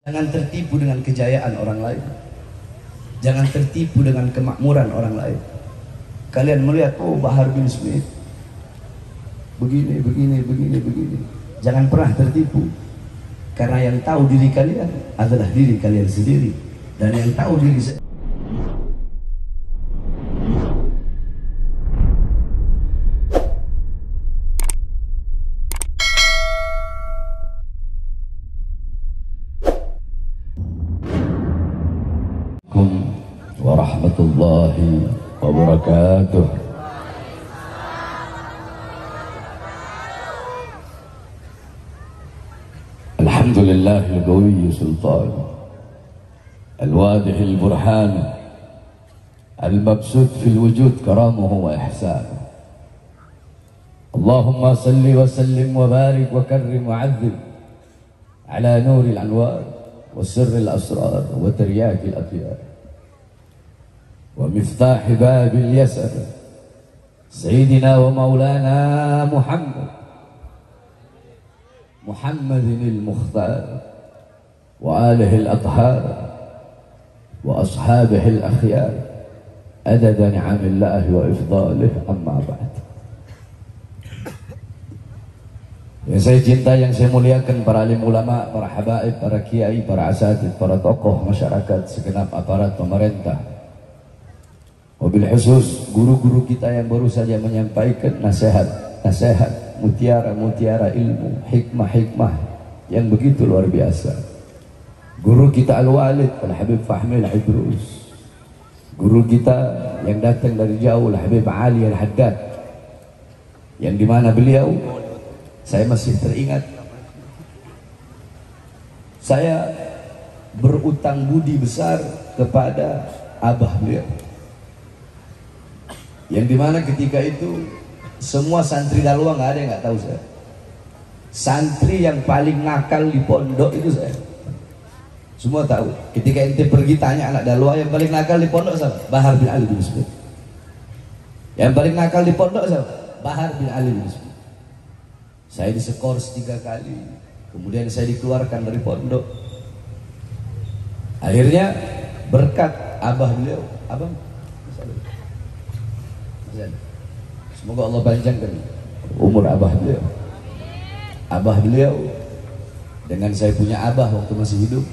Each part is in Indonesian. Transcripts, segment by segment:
Jangan tertipu dengan kejayaan orang lain. Jangan tertipu dengan kemakmuran orang lain. Kalian melihat, oh Bahar bin Smith begini. Jangan pernah tertipu. Karena yang tahu diri kalian adalah diri kalian sendiri. Dan yang tahu diri saya. Warahmatullahi wabarakatuh. Alhamdulillahil qawiyyi sultan al-wadihil burhan al-mabsut fil wujud karamuhu wa ihsan. Allahumma salli wa sallim wa barik wa karrim wa azzim ala nuril anwar wa sirril asrar wa tiryakil akhyar ومفتاح باب اليسر سيدنا ومولانا محمد المختار وآله الأطهار وأصحابه الأخيار عدد نعم الله وإفضاله. أما بعد. Yang saya cinta, yang saya muliakan, para alim ulama, para habaib, para kiai, para asatid, para tokoh masyarakat, segenap aparat pemerintah, wabil khusus guru-guru kita yang baru saja menyampaikan nasihat mutiara ilmu, hikmah yang begitu luar biasa. Guru kita Al-Walid Al-Habib Fahmi Al-Idrus, guru kita yang datang dari jauh Al-Habib Ali Al-Haddad, yang dimana beliau, saya masih teringat, saya berutang budi besar kepada abah beliau, yang dimana ketika itu semua santri Dalwa nggak ada yang nggak tahu saya. Santri yang paling nakal di pondok itu saya. Semua tahu. Ketika ente pergi tanya anak Dalwa, yang paling nakal di pondok siapa? Bahar bin Ali bin Smith. Yang paling nakal di pondok siapa? Bahar bin Ali bin Smith. Saya diskors 3 kali, kemudian saya dikeluarkan dari pondok. Akhirnya berkat abah beliau, abang. Semoga Allah panjangkan umur abah beliau. Abah beliau dengan saya punya abah waktu masih hidup,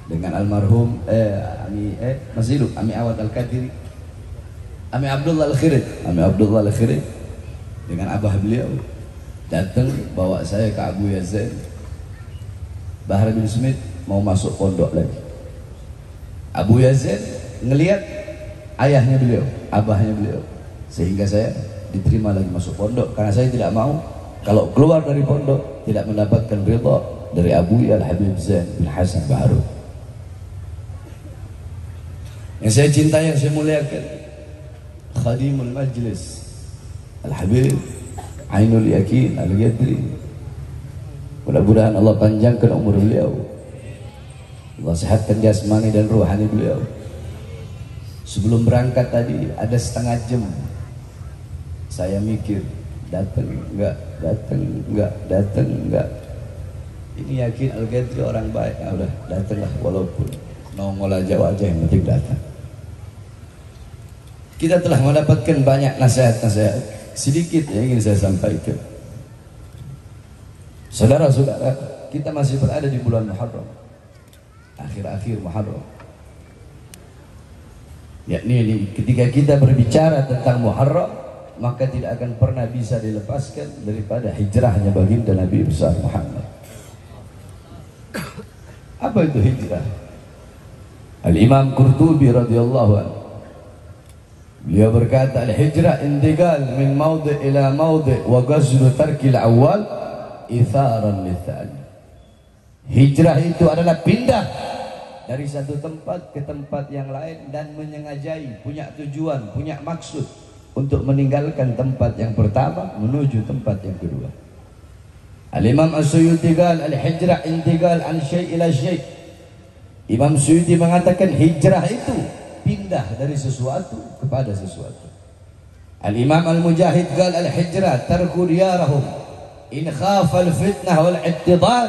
dengan almarhum masih hidup Ami Awad Al-Qadiri, Ami Abdullah Al-Khirid, dengan abah beliau datang bawa saya ke Abu Yazid. Bahar bin Smith mau masuk pondok lagi. Abu Yazid ngelihat ayahnya beliau, abahnya beliau, sehingga saya diterima lagi masuk pondok, karena saya tidak mau kalau keluar dari pondok tidak mendapatkan ridha dari Abu Al-Habib Zain bin Hasan Baharud. Yang saya cintai, yang saya muliakan, Khadimul Majlis Al-Habib Ainul Yakin Al-Ghadri, mudah-mudahan Allah panjangkan umur beliau, Allah sehatkan jasmani dan ruhani beliau. Sebelum berangkat tadi ada setengah jam saya mikir, datang enggak. Ini yakin Al-Ghadri orang baik. Udah datanglah, walaupun nongol aja wajah, yang penting datang. Kita telah mendapatkan banyak nasihat-nasihat, sedikit yang ingin saya sampaikan. Saudara-saudara, kita masih berada di bulan Muharram, akhir-akhir Muharram. Yakni ketika kita berbicara tentang Muharram, maka tidak akan pernah bisa dilepaskan daripada hijrahnya baginda Nabi besar Muhammad. Apa itu hijrah? Al-Imam Qurtubi radhiyallahu anhu, beliau berkata, al-hijrah intiqal min mawdi' ila mawdi' wa ghazlu tarkil awwal itharan litsani. Hijrah itu adalah pindah dari satu tempat ke tempat yang lain dan menyengajai, punya tujuan, punya maksud untuk meninggalkan tempat yang pertama menuju tempat yang kedua. Al-Imam As-Suyuti qala al-hijrah intiqal an syai' ila syai'. Imam Suyuti mengatakan hijrah itu pindah dari sesuatu kepada sesuatu. Al-Imam Al-Mujahid qala al-hijrah tarku diyarahum in khafa al-fitnah wal-i'tidar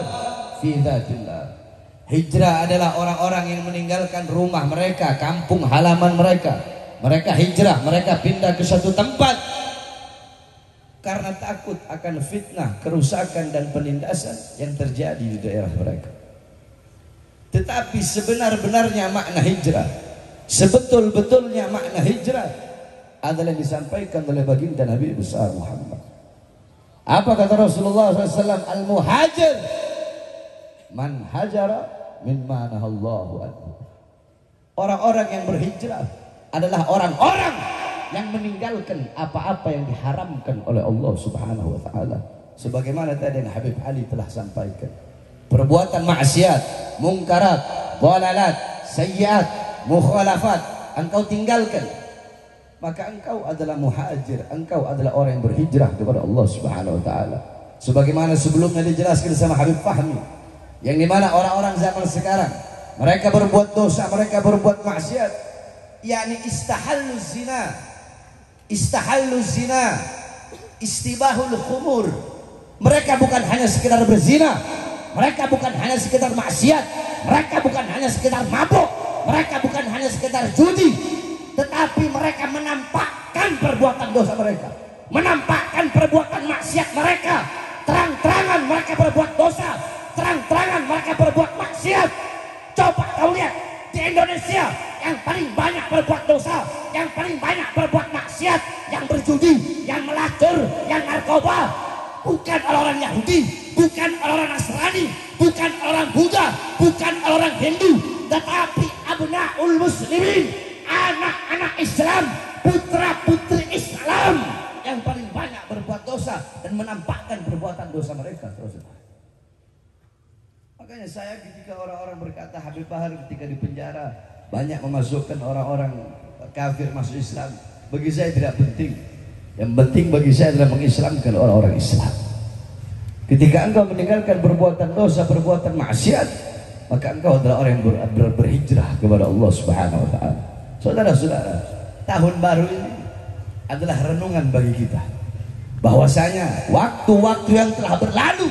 fi dhatillah. Hijrah adalah orang-orang yang meninggalkan rumah mereka, kampung halaman mereka. Mereka hijrah, mereka pindah ke suatu tempat karena takut akan fitnah, kerusakan dan penindasan yang terjadi di daerah mereka. Tetapi sebenar-benarnya makna hijrah, sebetul-betulnya makna hijrah adalah yang disampaikan oleh baginda Nabi besar Muhammad. Apa kata Rasulullah SAW? Al-muhajir man hajara mimma nahallahu anhu. Orang-orang yang berhijrah adalah orang-orang yang meninggalkan apa-apa yang diharamkan oleh Allah Subhanahu wa taala. Sebagaimana tadi yang Habib Ali telah sampaikan. Perbuatan maksiat, mungkarat, dhalalat, sayyiat, mukhalafat engkau tinggalkan. Maka engkau adalah muhajir, engkau adalah orang yang berhijrah kepada Allah Subhanahu wa taala. Sebagaimana sebelumnya dijelaskan sama Habib Fahmi, yang dimana orang-orang zaman sekarang mereka berbuat dosa, mereka berbuat maksiat, yakni istahallu zina, istibahul khumur. Mereka bukan hanya sekedar berzina, mereka bukan hanya sekedar maksiat, mereka bukan hanya sekedar mabuk, mereka bukan hanya sekedar judi, tetapi mereka menampakkan perbuatan dosa mereka, menampakkan perbuatan maksiat mereka. Terang-terangan mereka berbuat dosa, terang-terangan mereka berbuat maksiat. Coba kau lihat di Indonesia, yang paling banyak berbuat dosa, yang paling banyak berbuat maksiat, yang berjudi, yang melacur, yang narkoba, bukan orang Yahudi, bukan orang Nasrani, bukan orang Buddha, bukan orang Hindu, tetapi abnaul muslimin, anak-anak Islam, putra-putri Islam yang paling banyak berbuat dosa dan menampakkan perbuatan dosa mereka. Makanya saya ketika orang-orang berkata Habib Bahar ketika di penjara banyak memasukkan orang-orang kafir masuk Islam, bagi saya tidak penting. Yang penting bagi saya adalah mengislamkan orang-orang Islam. Ketika engkau meninggalkan perbuatan dosa, perbuatan maksiat, maka engkau adalah orang yang berhijrah kepada Allah Subhanahu wa taala. Saudara-saudara, tahun baru ini adalah renungan bagi kita bahwasanya waktu-waktu yang telah berlalu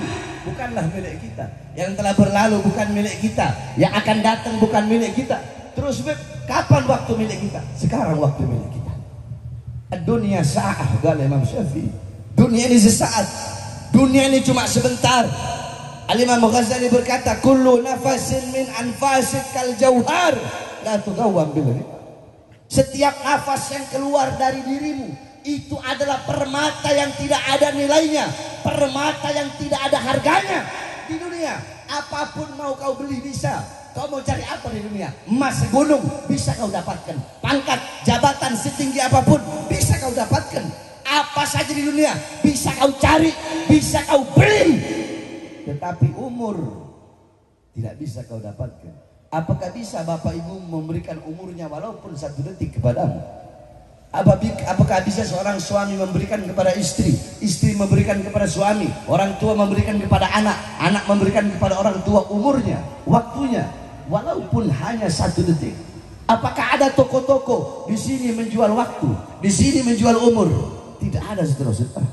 bukanlah milik kita, yang telah berlalu bukan milik kita, yang akan datang bukan milik kita. Terus kapan waktu milik kita? Sekarang waktu milik kita. Dunia sa'ah, kata Imam Syafi'i. Dunia ini sesaat, dunia ini cuma sebentar. Al-Imam Ghazali berkata, kullu nafasin min anfasit kal jauhar la tugawwam bil. Setiap nafas yang keluar dari dirimu itu adalah permata yang tidak ada nilainya, permata yang tidak ada harganya di dunia. Apapun mau kau beli bisa. Kau mau cari apa di dunia? Emas gunung bisa kau dapatkan, pangkat jabatan setinggi apapun bisa kau dapatkan. Apa saja di dunia bisa kau cari, bisa kau beli, tetapi umur tidak bisa kau dapatkan. Apakah bisa bapak ibu memberikan umurnya walaupun 1 detik kepadamu? Apakah bisa seorang suami memberikan kepada istri, istri memberikan kepada suami, orang tua memberikan kepada anak, anak memberikan kepada orang tua umurnya, waktunya, walaupun hanya 1 detik? Apakah ada toko-toko di sini menjual waktu, di sini menjual umur? Tidak ada, saudara-saudara.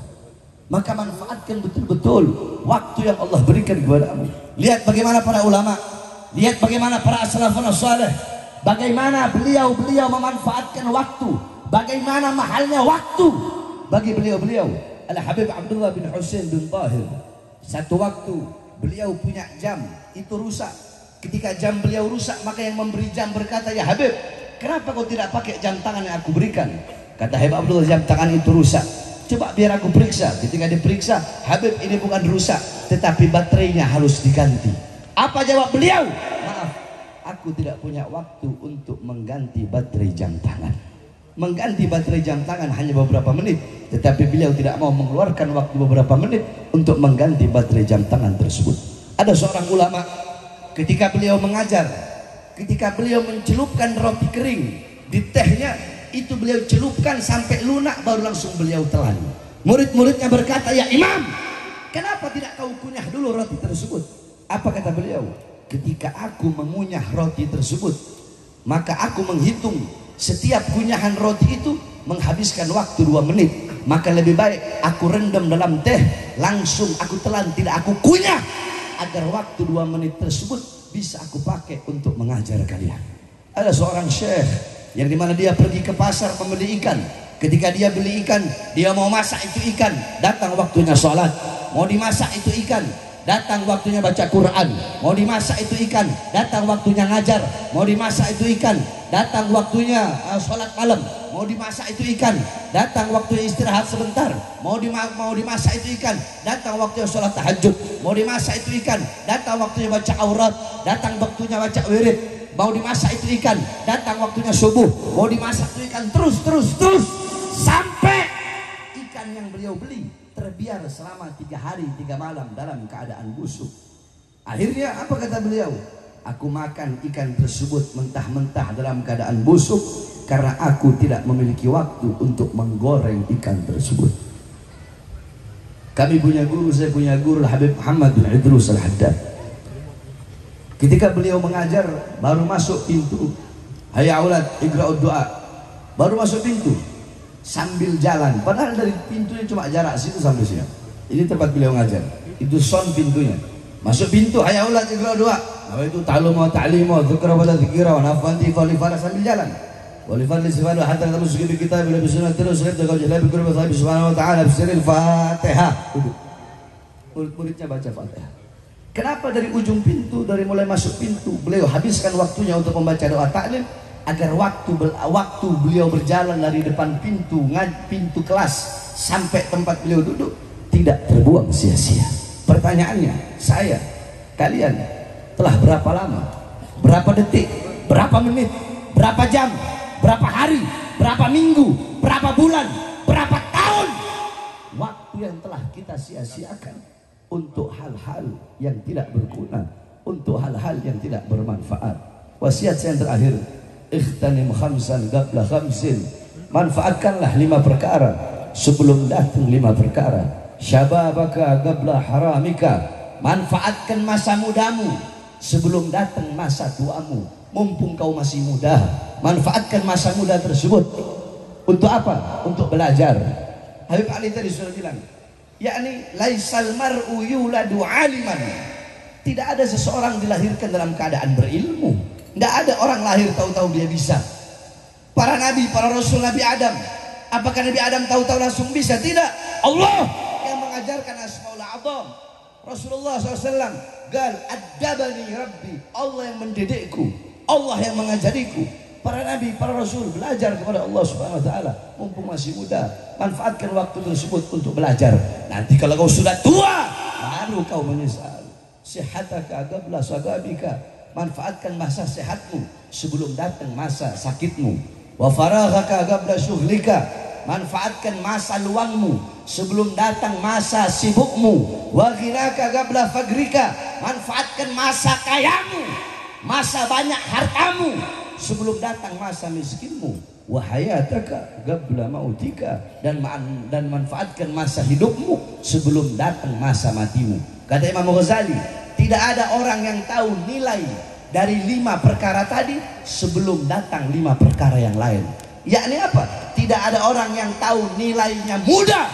Maka manfaatkan betul-betul waktu yang Allah berikan kepadamu. Lihat bagaimana para ulama, lihat bagaimana para salafun saleh, bagaimana beliau-beliau memanfaatkan waktu, bagaimana mahalnya waktu bagi beliau-beliau. Al-Habib Abdullah bin Husain bin Tahir, satu waktu beliau punya jam itu rusak. Ketika jam beliau rusak, maka yang memberi jam berkata, ya Habib, kenapa kau tidak pakai jam tangan yang aku berikan? Kata Habib Abdullah, jam tangan itu rusak, coba biar aku periksa. Ketika diperiksa, Habib, ini bukan rusak, tetapi baterainya harus diganti. Apa jawab beliau? Maaf, aku tidak punya waktu untuk mengganti baterai jam tangan. Mengganti baterai jam tangan hanya beberapa menit, tetapi beliau tidak mau mengeluarkan waktu beberapa menit untuk mengganti baterai jam tangan tersebut. Ada seorang ulama, ketika beliau mengajar, ketika beliau mencelupkan roti kering di tehnya, itu beliau celupkan sampai lunak, baru langsung beliau telan. Murid-muridnya berkata, ya Imam, kenapa tidak kau kunyah dulu roti tersebut? Apa kata beliau? Ketika aku mengunyah roti tersebut, maka aku menghitung setiap kunyahan roti itu menghabiskan waktu 2 menit. Maka lebih baik aku rendam dalam teh, langsung aku telan, tidak aku kunyah, agar waktu 2 menit tersebut bisa aku pakai untuk mengajar kalian. Ada seorang syekh yang dimana dia pergi ke pasar membeli ikan. Ketika dia beli ikan, dia mau masak itu ikan, datang waktunya sholat. Mau dimasak itu ikan, datang waktunya baca Quran. Mau dimasak itu ikan, datang waktunya ngajar. Mau dimasak itu ikan, datang waktunya sholat malam. Mau dimasak itu ikan, datang waktunya istirahat sebentar. Mau dimasak itu ikan, datang waktunya sholat tahajud. Mau dimasak itu ikan, datang waktunya baca aurat. Datang waktunya baca wirid. Mau dimasak itu ikan, datang waktunya subuh. Mau dimasak itu ikan, terus sampai ikan yang beliau beli terbiar selama 3 hari 3 malam dalam keadaan busuk. Akhirnya apa kata beliau? Aku makan ikan tersebut mentah-mentah dalam keadaan busuk karena aku tidak memiliki waktu untuk menggoreng ikan tersebut. Kami punya guru, saya punya guru Habib Muhammad bin Idrus Al-Haddad. Ketika beliau mengajar, baru masuk pintu, hayya aulad iqra'ud du'a, baru masuk pintu sambil jalan, padahal dari pintunya cuma jarak situ sampai sini. Ini tempat beliau ngajar, itu sound pintunya. Masuk pintu, hayya aulad iqra'ud du'a, apa itu ta'lumu wa ta'limu, dzikra wa dzikra wa nafanti falifara, sambil jalan. Walifar li sifat hatta tamusuki bi kitab bila bi sunnah terus kita kau jalan bi qurbi Allah subhanahu wa ta'ala bi sirril Fatihah. Murid-muridnya baca Fatihah. Kenapa dari ujung pintu, dari mulai masuk pintu beliau habiskan waktunya untuk membaca doa taklim, agar waktu beliau berjalan dari depan pintu kelas sampai tempat beliau duduk tidak terbuang sia-sia. Pertanyaannya, saya, kalian telah berapa lama, berapa detik, berapa menit, berapa jam, berapa hari, berapa minggu, berapa bulan, berapa tahun waktu yang telah kita sia-siakan untuk hal-hal yang tidak berguna, untuk hal-hal yang tidak bermanfaat. Wasiat saya yang terakhir, ikhtanim khamsan qabla khamsin, manfaatkanlah 5 perkara sebelum datang 5 perkara. Syababaka qabla haramika, manfaatkan masa mudamu sebelum datang masa tuamu. Mumpung kau masih muda, manfaatkan masa muda tersebut untuk apa? Untuk belajar. Habib Ali tadi sudah bilang, yakni laisal mar'u yuladu aliman. Tidak ada seseorang dilahirkan dalam keadaan berilmu. Tidak ada orang lahir tahu-tahu dia bisa. Para nabi, para rasul, Nabi Adam, apakah Nabi Adam tahu-tahu langsung bisa? Tidak. Allah yang mengajarkan asmaul a'zam. Rasulullah SAW gal adabani rabbi, Allah yang mendidikku, Allah yang mengajariku. Para nabi, para rasul belajar kepada Allah Subhanahu wa taala mumpung masih muda. Manfaatkan waktu tersebut untuk belajar. Nanti kalau kau sudah tua, baru kau menyesal. Sihataka qabla sagabika, manfaatkan masa sehatmu sebelum datang masa sakitmu. Wa faraghaka qabla syughlika, manfaatkan masa luangmu sebelum datang masa sibukmu. Wa ghinaka qabla fagrika, manfaatkan masa kayamu, masa banyak hartamu sebelum datang masa miskinmu. Wa hayataka qabla mautika, dan manfaatkan masa hidupmu sebelum datang masa matimu. Kata Imam Ghazali, tidak ada orang yang tahu nilai dari 5 perkara tadi sebelum datang 5 perkara yang lain. Yakni apa? Tidak ada orang yang tahu nilainya muda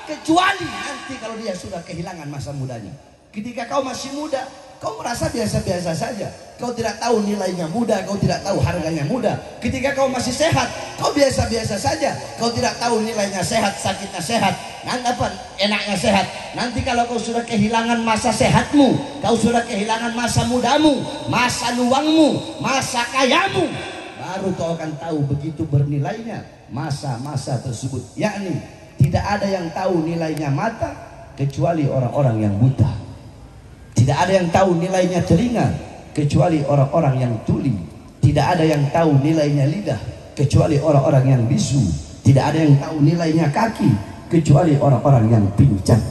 kecuali nanti kalau dia sudah kehilangan masa mudanya. Ketika kau masih muda, kau merasa biasa-biasa saja. Kau tidak tahu nilainya muda, kau tidak tahu harganya muda. Ketika kau masih sehat, kau biasa-biasa saja. Kau tidak tahu nilainya sehat, sakitnya sehat. Nanti apa? Enaknya sehat. Nanti kalau kau sudah kehilangan masa sehatmu, kau sudah kehilangan masa mudamu, masa luangmu, masa kayamu, baru kau akan tahu begitu bernilainya masa-masa tersebut. Yakni tidak ada yang tahu nilainya mata kecuali orang-orang yang buta. Tidak ada yang tahu nilainya telinga kecuali orang-orang yang tuli. Tidak ada yang tahu nilainya lidah kecuali orang-orang yang bisu. Tidak ada yang tahu nilainya kaki kecuali orang-orang yang pincang.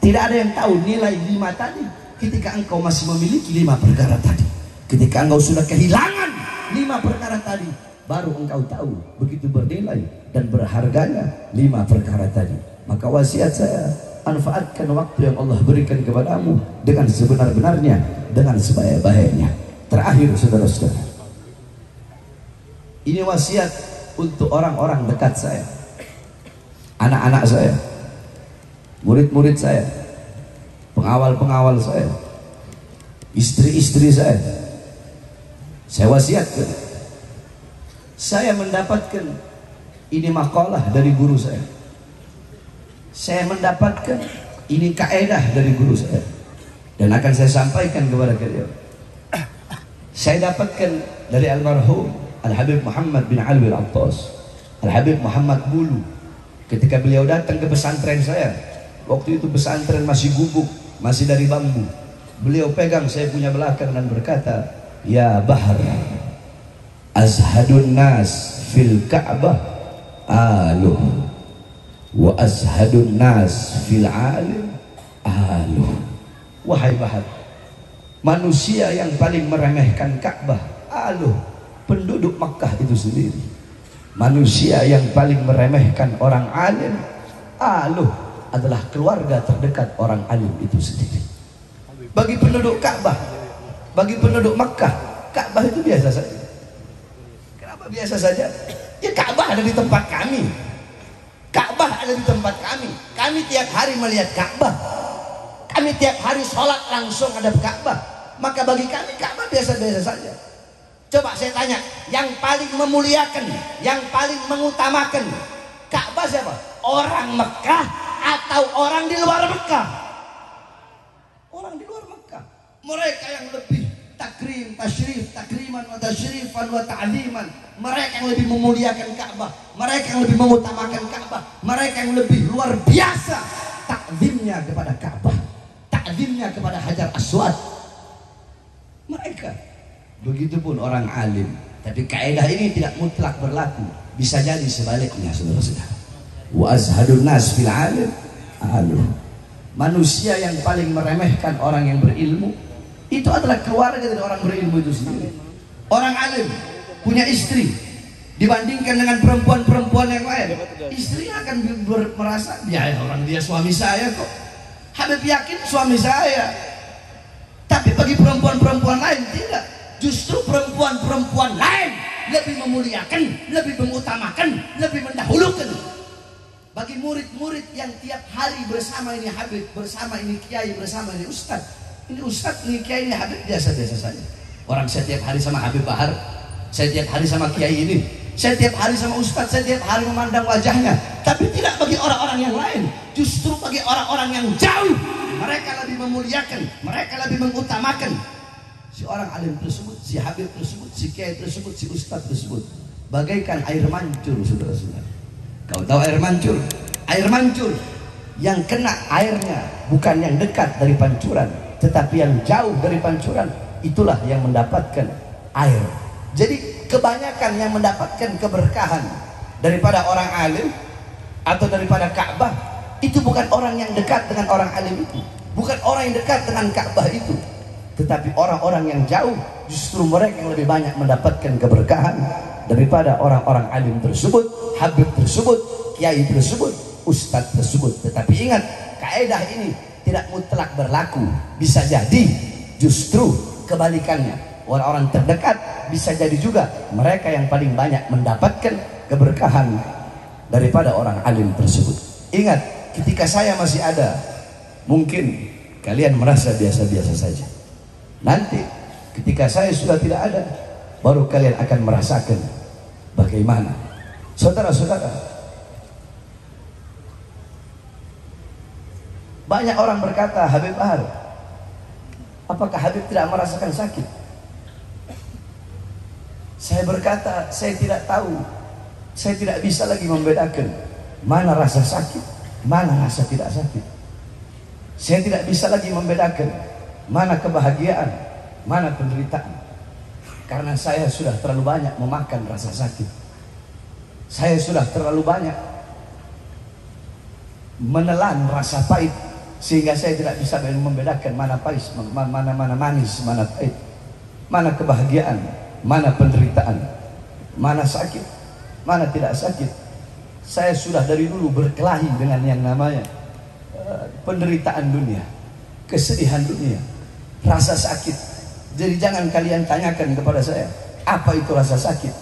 Tidak ada yang tahu nilai 5 tadi ketika engkau masih memiliki 5 perkara tadi. Ketika engkau sudah kehilangan 5 perkara tadi, baru engkau tahu begitu bernilai dan berharganya 5 perkara tadi. Maka wasiat saya, manfaatkan waktu yang Allah berikan kepadamu dengan sebenar-benarnya, dengan sebaik-baiknya. Terakhir saudara-saudara, ini wasiat untuk orang-orang dekat saya, anak-anak saya, murid-murid saya, pengawal-pengawal saya, istri-istri saya, Saya wasiatkan. Saya mendapatkan ini makalah dari guru saya. Saya mendapatkan ini kaedah dari guru saya. Dan akan saya sampaikan kepada kalian. Saya dapatkan dari almarhum Al-Habib Muhammad bin Alwi Al-Attas, Al-Habib Muhammad Bulu. Ketika beliau datang ke pesantren saya, waktu itu pesantren masih gubuk, masih dari bambu. Beliau pegang saya punya belakang dan berkata, "Ya Bahar, azhadun nas fil Ka'bah aluh, wa azhadun nas fil alim aluh." Wahai Bahar, manusia yang paling meremehkan Ka'bah aluh, penduduk Makkah itu sendiri. Manusia yang paling meremehkan orang alim aluh adalah keluarga terdekat orang alim itu sendiri. Bagi penduduk Ka'bah, bagi penduduk Makkah, Ka'bah itu biasa saja. Kenapa biasa saja? Ya Ka'bah ada di tempat kami. Ka'bah ada di tempat kami. Kami tiap hari melihat Ka'bah. Kami tiap hari sholat langsung ada Ka'bah. Maka bagi kami Ka'bah biasa-biasa saja. Coba saya tanya, yang paling memuliakan, yang paling mengutamakan Ka'bah siapa? Orang Mekah atau orang di luar Mekah? Orang di luar Mekah. Mereka yang lebih takrim, tasyrif, takriman wa tasyrifan wa ta'liman. Mereka yang lebih memuliakan Ka'bah, mereka yang lebih mengutamakan Ka'bah, mereka yang lebih luar biasa takzimnya kepada Ka'bah, takzimnya kepada Hajar Aswad. Mereka. Begitupun orang alim. Tapi kaidah ini tidak mutlak berlaku. Bisa jadi sebaliknya, saudara-saudara. Wa azhadun nas fil alim aluh. Manusia yang paling meremehkan orang yang berilmu itu adalah keluarga dari orang berilmu itu sendiri. Orang alim punya istri, dibandingkan dengan perempuan-perempuan yang lain, istrinya akan merasa ya orang dia suami saya kok. Habib yakin suami saya. Tapi bagi perempuan-perempuan lain tidak. Justru perempuan-perempuan lain lebih memuliakan, lebih mengutamakan, lebih mendahulukan. Bagi murid-murid yang tiap hari bersama ini Habib, bersama ini Kiai, bersama ini Ustadz. Ini Ustadz, ini Kiai, ini Habib, biasa-biasa saja. Orang saya tiap hari sama Habib Bahar, saya tiap hari sama Kiai ini, saya tiap hari sama Ustadz, saya tiap hari memandang wajahnya. Tapi tidak bagi orang-orang yang lain. Justru bagi orang-orang yang jauh, mereka lebih memuliakan, mereka lebih mengutamakan. Si orang alim tersebut, si Habib tersebut, si Kiai tersebut, si Ustadz tersebut bagaikan air mancur, saudara-saudara. Kau tahu air mancur? Air mancur yang kena airnya bukan yang dekat dari pancuran, tetapi yang jauh dari pancuran, itulah yang mendapatkan air. Jadi kebanyakan yang mendapatkan keberkahan daripada orang alim atau daripada Ka'bah itu bukan orang yang dekat dengan orang alim itu, bukan orang yang dekat dengan Ka'bah itu, tetapi orang-orang yang jauh. Justru mereka yang lebih banyak mendapatkan keberkahan daripada orang-orang alim tersebut, Habib tersebut, Kiai tersebut, Ustadz tersebut. Tetapi ingat, kaidah ini tidak mutlak berlaku. Bisa jadi justru kebalikannya. Orang-orang terdekat bisa jadi juga mereka yang paling banyak mendapatkan keberkahan daripada orang alim tersebut. Ingat, ketika saya masih ada, mungkin kalian merasa biasa-biasa saja. Nanti ketika saya sudah tidak ada, baru kalian akan merasakan bagaimana. Saudara-saudara, banyak orang berkata, Habib Bahar, apakah Habib tidak merasakan sakit? Saya berkata, saya tidak tahu. Saya tidak bisa lagi membedakan mana rasa sakit, mana rasa tidak sakit. Saya tidak bisa lagi membedakan mana kebahagiaan, mana penderitaan. Karena saya sudah terlalu banyak memakan rasa sakit. Saya sudah terlalu banyak menelan rasa pahit, sehingga saya tidak bisa membedakan mana pahit, mana manis, mana pahit, mana kebahagiaan, mana penderitaan, mana sakit, mana tidak sakit. Saya sudah dari dulu berkelahi dengan yang namanya penderitaan dunia, kesedihan dunia, rasa sakit. Jadi jangan kalian tanyakan kepada saya apa itu rasa sakit,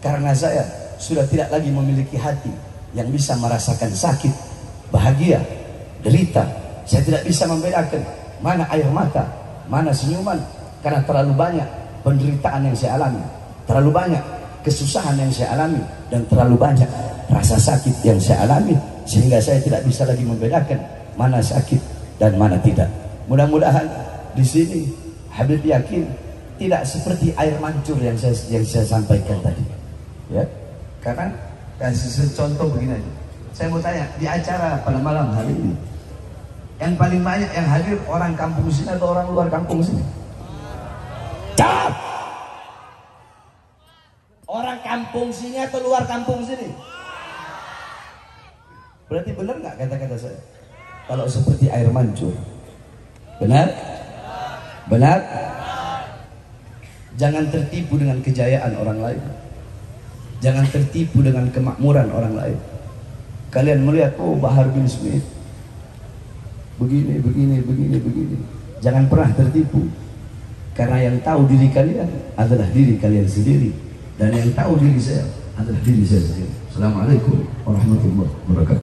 karena saya sudah tidak lagi memiliki hati yang bisa merasakan sakit, bahagia, derita. Saya tidak bisa membedakan mana air mata, mana senyuman, karena terlalu banyak penderitaan yang saya alami, terlalu banyak kesusahan yang saya alami, dan terlalu banyak rasa sakit yang saya alami, sehingga saya tidak bisa lagi membedakan mana sakit dan mana tidak. Mudah-mudahan di sini Habib yakin tidak seperti air mancur yang saya sampaikan tadi, ya. Karena kasih contoh begini aja. Saya mau tanya, di acara pada malam hari ini yang paling banyak yang hadir orang kampung sini atau orang luar kampung sini? Jawab. Orang kampung sini atau luar kampung sini? Berarti benar nggak kata-kata saya? Kalau seperti air mancur, benar? Benar? Jangan tertipu dengan kejayaan orang lain. Jangan tertipu dengan kemakmuran orang lain. Kalian melihat, oh Bahar bin Smith begini. Jangan pernah tertipu. Karena yang tahu diri kalian adalah diri kalian sendiri, dan yang tahu diri saya adalah diri saya sendiri. Assalamualaikum warahmatullahi wabarakatuh.